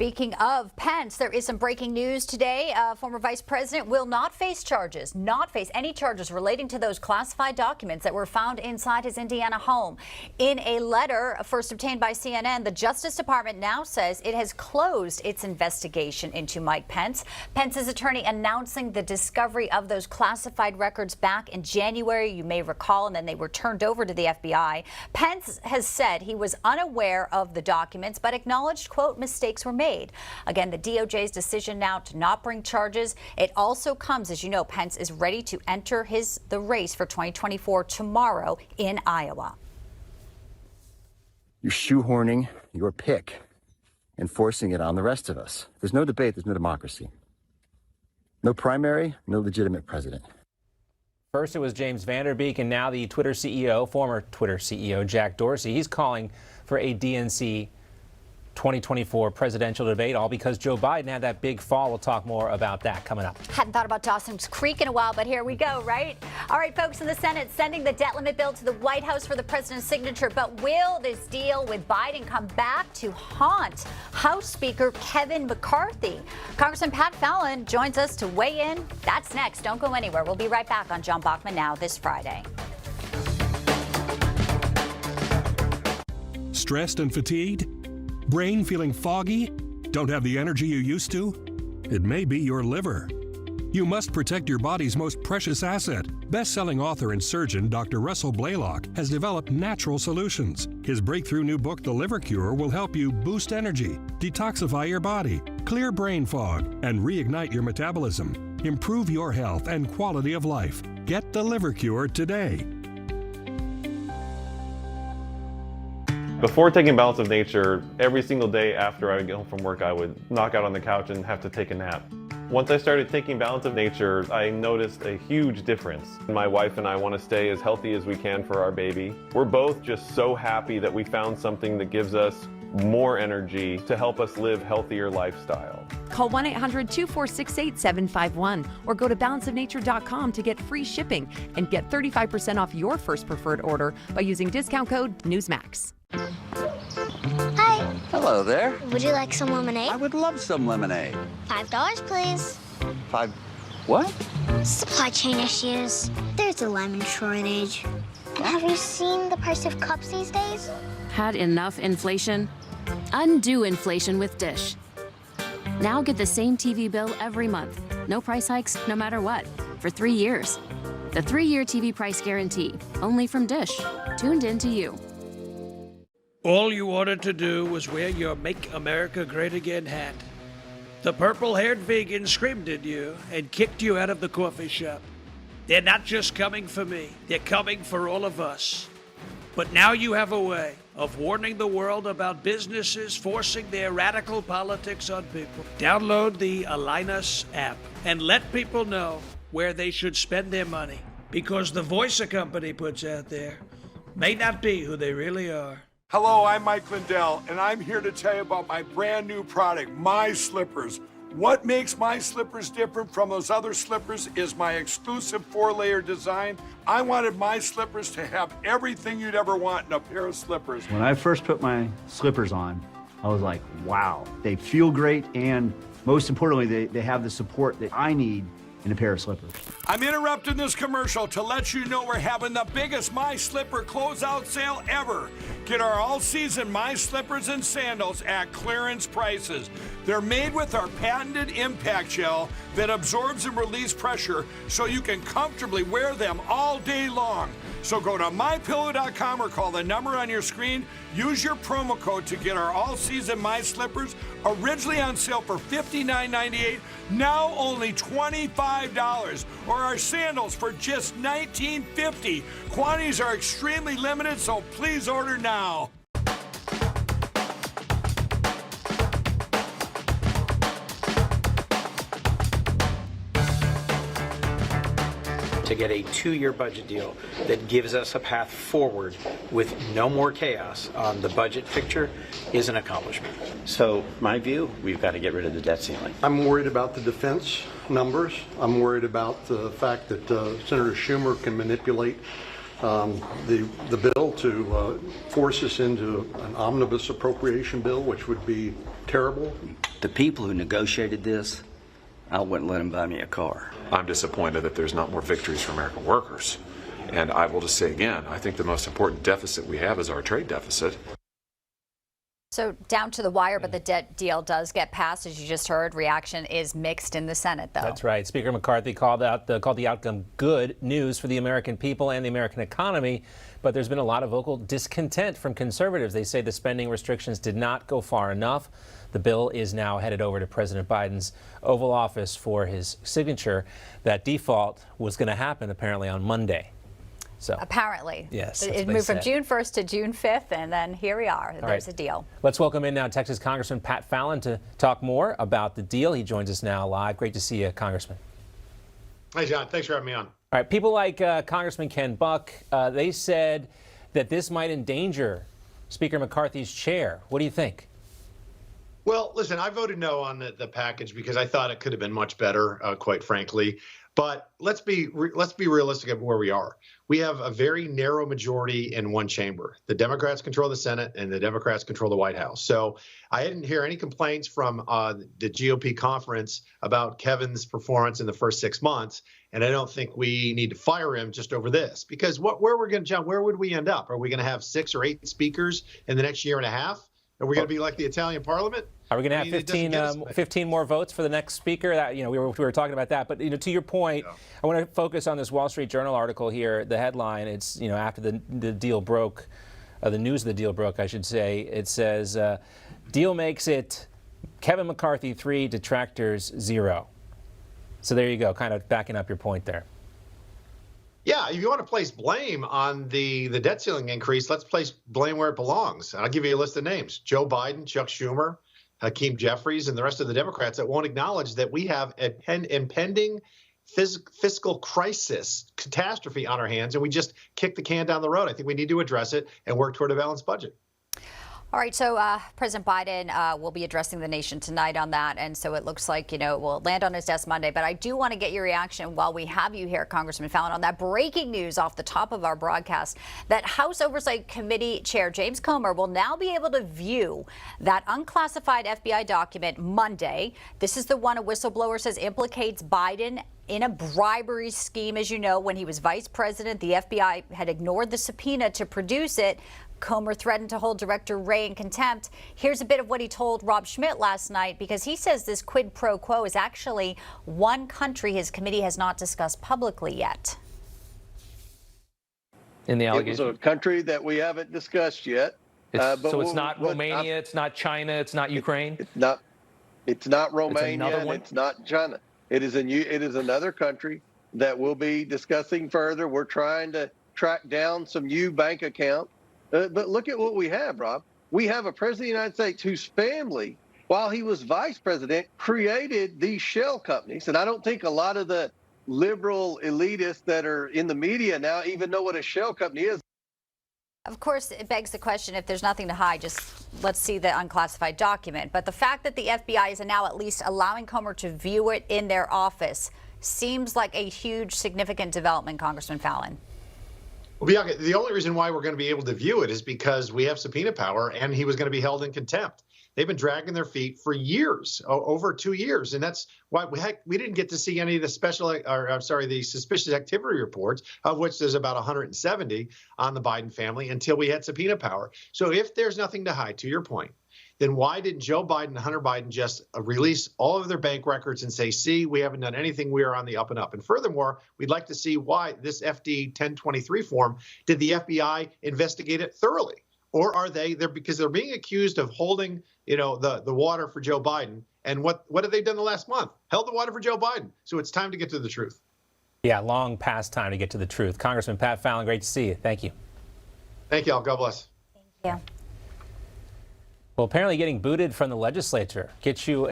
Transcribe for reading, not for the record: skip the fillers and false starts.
Speaking of Pence, there is some breaking news today. Former Vice President will not face any charges relating to those classified documents that were found inside his Indiana home. In a letter first obtained by CNN, the Justice Department now says it has closed its investigation into Mike Pence. Pence's attorney announcing the discovery of those classified records back in January, you may recall, and then they were turned over to the FBI. Pence has said he was unaware of the documents, but acknowledged, quote, mistakes were made. Again, the DOJ's decision now to not bring charges. It also comes, as you know, Pence is ready to enter the race for 2024 tomorrow in Iowa. You're shoehorning your pick and forcing it on the rest of us. There's no debate, there's no democracy. No primary, no legitimate president. First, it was James Vanderbeek, and now the former Twitter CEO, Jack Dorsey. He's calling for a DNC 2024 presidential debate, all because Joe Biden had that big fall. We'll talk more about that coming up. Hadn't thought about Dawson's Creek in a while, but here we go, right? All right, folks, in the Senate sending the debt limit bill to the White House for the president's signature. But will this deal with Biden come back to haunt House Speaker Kevin McCarthy? Congressman Pat Fallon joins us to weigh in. That's next. Don't go anywhere. We'll be right back on John Bachman Now this Friday. Stressed and fatigued? Brain feeling foggy? Don't have the energy you used to? It may be your liver. You must protect your body's most precious asset. Best-selling author and surgeon Dr. Russell Blaylock has developed natural solutions. His breakthrough new book, The Liver Cure, will help you boost energy, detoxify your body, clear brain fog, and reignite your metabolism. Improve your health and quality of life. Get The Liver Cure today. Before taking Balance of Nature, every single day after I would get home from work, I would knock out on the couch and have to take a nap. Once I started taking Balance of Nature, I noticed a huge difference. My wife and I want to stay as healthy as we can for our baby. We're both just so happy that we found something that gives us more energy to help us live healthier lifestyle. Call 1-800-246-8751 or go to balanceofnature.com to get free shipping and get 35% off your first preferred order by using discount code Newsmax. Hi. Hello there. Would you like some lemonade? I would love some lemonade. $5, please. What? Supply chain issues. There's a lemon shortage. And have you seen the price of cups these days? Had enough inflation? Undo inflation with Dish. Now get the same TV bill every month. No price hikes, no matter what, for 3 years. The 3-year TV price guarantee, only from Dish. Tuned in to you. All you wanted to do was wear your Make America Great Again hat. The purple-haired vegan screamed at you and kicked you out of the coffee shop. They're not just coming for me, they're coming for all of us. But now you have a way of warning the world about businesses forcing their radical politics on people. Download the Align Us app and let people know where they should spend their money, because the voice a company puts out there may not be who they really are. Hello, I'm Mike Lindell, and I'm here to tell you about my brand new product, My Slippers. What makes My Slippers different from those other slippers is my exclusive 4-layer design. I wanted My Slippers to have everything you'd ever want in a pair of slippers. When I first put my slippers on, I was like, wow, they feel great, and most importantly, they have the support that I need in a pair of slippers. I'm interrupting this commercial to let you know we're having the biggest My Slipper closeout sale ever. Get our all-season My Slippers and sandals at clearance prices. They're made with our patented impact gel that absorbs and releases pressure so you can comfortably wear them all day long. So go to mypillow.com or call the number on your screen. Use your promo code to get our all-season My Slippers, originally on sale for $59.98, now only $25, or our sandals for just $19.50. Quantities are extremely limited, so please order now. To get a 2-year budget deal that gives us a path forward with no more chaos on the budget picture is an accomplishment. So my view, we've got to get rid of the debt ceiling. I'm worried about the defense numbers. I'm worried about the fact that Senator Schumer can manipulate the bill to force us into an omnibus appropriation bill, which would be terrible. The people who negotiated this, I wouldn't let them buy me a car. I'm disappointed that there's not more victories for American workers. And I will just say again, I think the most important deficit we have is our trade deficit. So down to the wire, but the debt deal does get passed, as you just heard. Reaction is mixed in the Senate, though. That's right. Speaker McCarthy called the outcome good news for the American people and the American economy. But there's been a lot of vocal discontent from conservatives. They say the spending restrictions did not go far enough. The bill is now headed over to President Biden's Oval Office for his signature. That default was going to happen apparently on Monday. So apparently, yes, it moved from June 1st to June 5th, and then here we are. There's a deal. Let's welcome in now Texas Congressman Pat Fallon to talk more about the deal. He joins us now live. Great to see you, Congressman. Hi, John. Thanks for having me on. All right. People like Congressman Ken Buck, they said that this might endanger Speaker McCarthy's chair. What do you think? Well, listen, I voted no on the package because I thought it could have been much better, quite frankly. But let's be realistic of where we are. We have a very narrow majority in one chamber. The Democrats control the Senate and the Democrats control the White House. So I didn't hear any complaints from the GOP conference about Kevin's performance in the first 6 months. And I don't think we need to fire him just over this, because where would we end up? Are we going to have 6 or 8 speakers in the next year and a half? Are we going to be like the Italian Parliament? Are we going to have 15 more votes for the next speaker? That, we were talking about that. But to your point, I want to focus on this Wall Street Journal article here. The headline, it's after the deal broke, the news of the deal broke, I should say. It says, deal makes it Kevin McCarthy 3, detractors 0. So there you go, kind of backing up your point there. Yeah, if you want to place blame on the debt ceiling increase, let's place blame where it belongs. I'll give you a list of names: Joe Biden, Chuck Schumer, Hakeem Jeffries, and the rest of the Democrats that won't acknowledge that we have an impending fiscal crisis, catastrophe on our hands, and we just kick the can down the road. I think we need to address it and work toward a balanced budget. All right, so President Biden will be addressing the nation tonight on that, and so it looks like, it will land on his desk Monday. But I do want to get your reaction while we have you here, Congressman Fallon, on that breaking news off the top of our broadcast that House Oversight Committee Chair James Comer will now be able to view that unclassified FBI document Monday. This is the one a whistleblower says implicates Biden in a bribery scheme. As you know, when he was vice president, the FBI had ignored the subpoena to produce it. Comer threatened to hold Director Wray in contempt. Here's a bit of what he told Rob Schmitt last night, because he says this quid pro quo is actually one country his committee has not discussed publicly yet. In the It allegation, was a country that we haven't discussed yet. so it's not Romania, it's not China, it's not Ukraine. It's not Romania, and one? it's not China. It is another country that we'll be discussing further. We're trying to track down some new bank accounts. But look at what we have, Rob. We have a president of the United States whose family, while he was vice president, created these shell companies. And I don't think a lot of the liberal elitists that are in the media now even know what a shell company is. Of course, it begs the question, if there's nothing to hide, just let's see the unclassified document. But the fact that the FBI is now at least allowing Comer to view it in their office seems like a huge, significant development, Congressman Fallon. Well, Bianca, the only reason why we're going to be able to view it is because we have subpoena power, and he was going to be held in contempt. They've been dragging their feet for years, over 2 years, and that's why we didn't get to see any of the the suspicious activity reports, of which there's about 170 on the Biden family, until we had subpoena power. So if there's nothing to hide, to your point, then why didn't Joe Biden and Hunter Biden just release all of their bank records and say, see, we haven't done anything, we are on the up and up? And furthermore, we'd like to see why this FD 1023 form, did the FBI investigate it thoroughly? Or are they there because they're being accused of holding, the water for Joe Biden? And what have they done the last month? Held the water for Joe Biden. So it's time to get to the truth. Yeah, long past time to get to the truth. Congressman Pat Fallon, great to see you. Thank you. Thank you all. God bless. Thank you. Well, apparently getting booted from the legislature gets you